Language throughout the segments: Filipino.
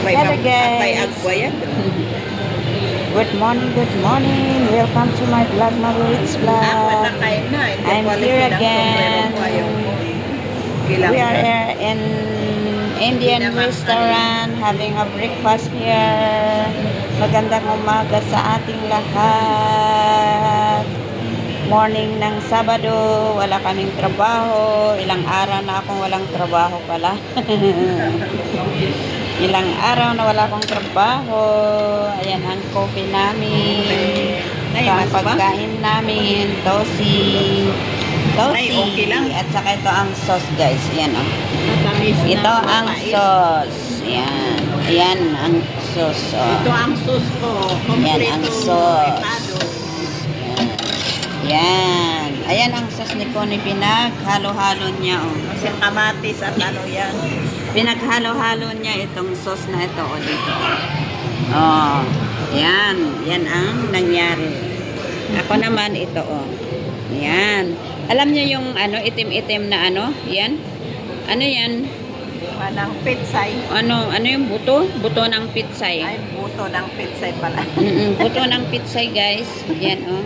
Hello guys. Good morning, good morning. Welcome to my vlog, Maluits Vlog. I'm here again. We are in Indian restaurant having a breakfast here. Magandang umaga sa ating lahat. Morning ng Sabado, wala kaming trabaho. Ilang araw na akong walang trabaho pala. Ilang araw na wala akong trabaho. Ayan ang coffee namin. Ito ang pagkain namin. Tosi. Okay lang. At saka ito ang sauce guys. Ayan o. Ito ang sauce. Ayan. Ayan ang sauce. Ito ang sauce ko. Ayan ang sauce. Ayan. Ayan ang sauce ni Connie. Pinaghalo-halo niya o. Kasi kamatis at ano yan. Pinaghalo-halo niya itong sauce na ito o dito. Oh, yan. Yan ang nangyari. Ako naman ito o. Yan. Alam niyo yung ano, itim-itim na ano? Yan. Ano yan? Manang pitsay. Ano yung buto? Buto ng pitsay. Ay, buto ng pitsay pala. Buto ng pitsay guys. Yan o.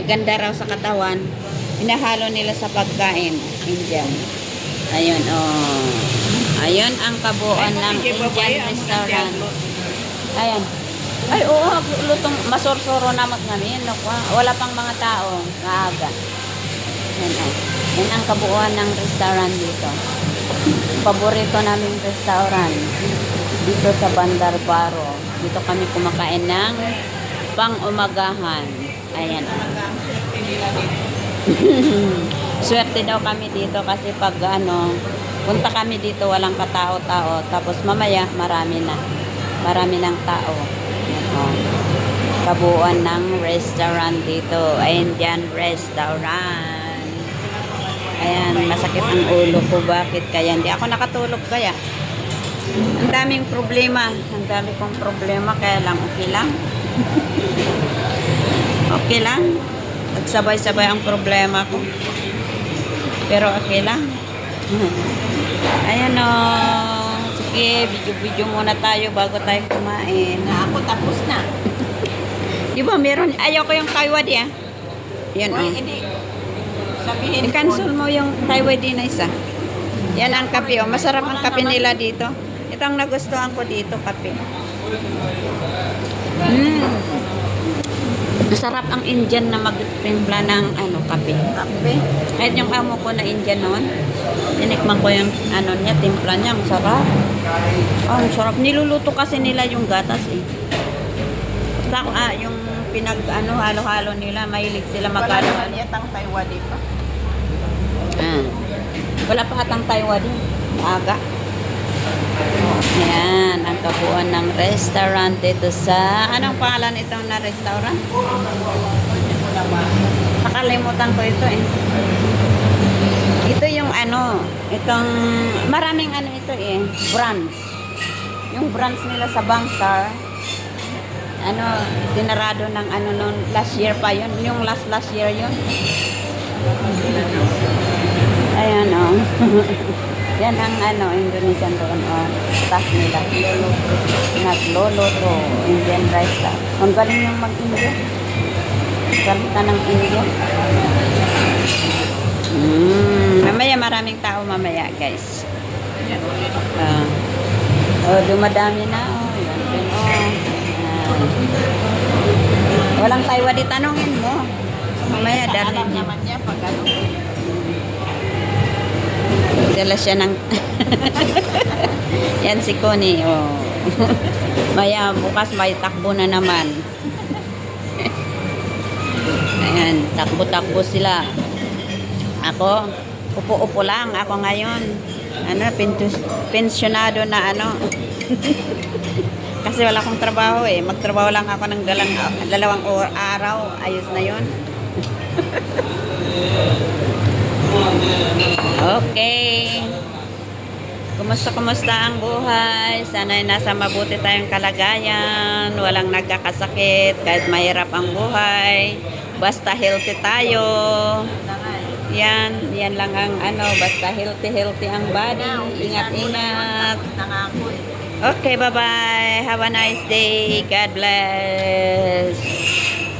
Maganda raw sa katawan. Hinahalo nila sa pagkain. Indian. Ayun o. Ayun ang kabuuan ng Indian restaurant. Ayan. Ay, oo, lutong masursuro na namin. Wala pang mga tao. Maaga. Yan, ay. Yan ang kabuuan ng restaurant dito. Paborito naming restaurant. Dito sa Bandar Baro. Dito kami kumakain ng pang-umagahan. Ayan. Swerte daw kami dito kasi pag ano, punta kami dito walang katao-tao tapos mamaya marami ng tao. Yan, kabuuan ng restaurant dito, Indian restaurant. Ayan, masakit ang ulo ko, bakit kaya hindi ako nakatulog kaya ang daming problema, ang dami kong problema kaya lang okay lang. Okay lang, nagsabay-sabay ang problema ko pero okay lang. Ayan o. Sige, video-video muna tayo bago tayo kumain. Ako tapos na. Di ba meron? Ayaw ko yung kaiwadi ah. Yan o. Hindi. Sabihin I-cancel mo yung kaiwadi na isa. Yan ang kape o. Masarap ang kape nila dito. Ito ang nagustuhan ko dito, kape. Masarap ang Indian na magtimpla ng ano, kape. Kape. Kahit yung amo ko na Indian noon, tinikman ko yung ano niya, timpla niya, ang sarap. Oh, sarap. Niluluto kasi nila yung gatas eh. Basta yung pinag ano, halo-halo nila, mahilig sila Wala magkano. naman yatang Taiwan pa. Wala pa atang Taiwan din. Aga. Yan, ang kabuuan ng restaurant dito sa, anong pangalan itong na restaurant? Nakalimutan ko ito eh. Ito yung ano, itong, maraming ano ito eh, brands. Yung brands nila sa Bangsar, ano, sinarado ng ano noon, last year pa yun, yung last year yun. Ayan o. Yan ang ano, Indonesian doon o, staff nila. Nagluluto, Indian rice. Ang galing yung mag-India. Salita ng India. Mamaya maraming tao mamaya guys. Dumadami na o. Yan din o. Walang Taiwan, tanongin mo. Mamaya dali niya. Naman niya pag ano. Dala siya ng yan si Connie oh. Maya bukas may takbo na naman. Ayan, takbo-takbo sila. Ako upo-upo lang ako ngayon. Ano, pensyonado na ano. Kasi wala akong trabaho eh. Magtrabaho lang ako ng dalawang araw. Ayos na yun. Okay. Kumusta ang buhay? Sana'y nasa mabuti tayong kalagayan. Walang nagkakasakit kahit mahirap ang buhay. Basta healthy tayo. Yan lang ang ano, basta healthy ang body. Ingat-ingat. Nangako eh. Okay, bye-bye. Have a nice day. God bless.